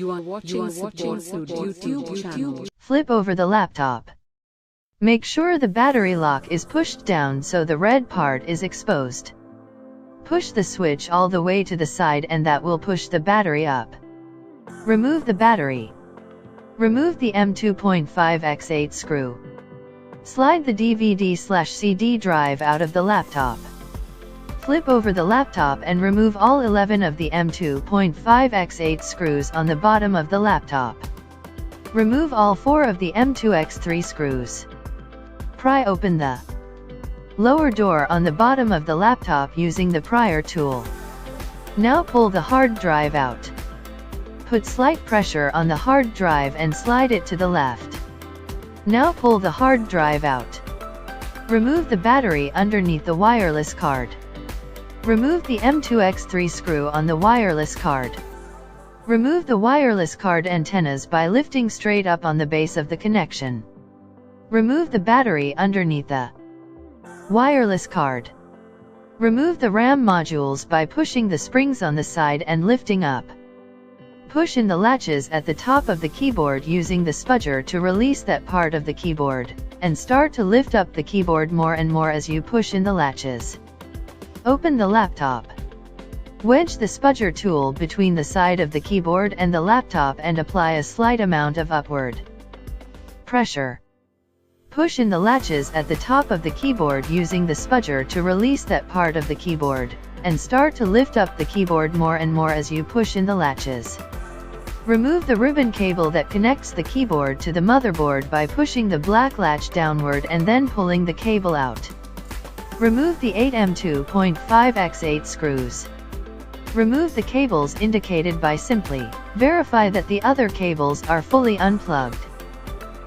You are watching YouTube channel. Flip over the laptop. Make sure the battery lock is pushed down so the red part is exposed. Push the switch all the way to the side and that will push the battery up. Remove the battery. Remove the M2.5x8 screw. Slide the DVD/CD drive out of the laptop. Flip over the laptop and remove all 11 of the M2.5x8 screws on the bottom of the laptop. Remove all 4 of the M2x3 screws. Pry open the lower door on the bottom of the laptop using the prier tool. Now pull the hard drive out. Put slight pressure on the hard drive and slide it to the left. Now pull the hard drive out. Remove the battery underneath the wireless card. Remove the M2x3 screw on the wireless card. Remove the wireless card antennas by lifting straight up on the base of the connection. Remove the battery underneath the wireless card. Remove the RAM modules by pushing the springs on the side and lifting up. Push in the latches at the top of the keyboard using the spudger to release that part of the keyboard, and start to lift up the keyboard more and more as you push in the latches. Open the laptop. Wedge the spudger tool between the side of the keyboard and the laptop and apply a slight amount of upward pressure. Push in the latches at the top of the keyboard using the spudger to release that part of the keyboard, and start to lift up the keyboard more and more as you push in the latches. Remove the ribbon cable that connects the keyboard to the motherboard by pushing the black latch downward and then pulling the cable out. Remove the 8 M2.5x8 screws. Remove the cables indicated by simply verify that the other cables are fully unplugged.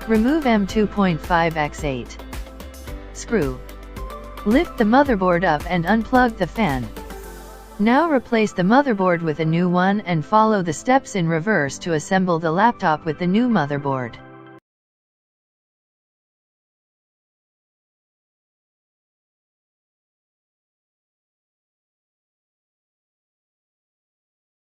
Remove M2.5x8 screw. Lift the motherboard up and unplug the fan. Now replace the motherboard with a new one and follow the steps in reverse to assemble the laptop with the new motherboard.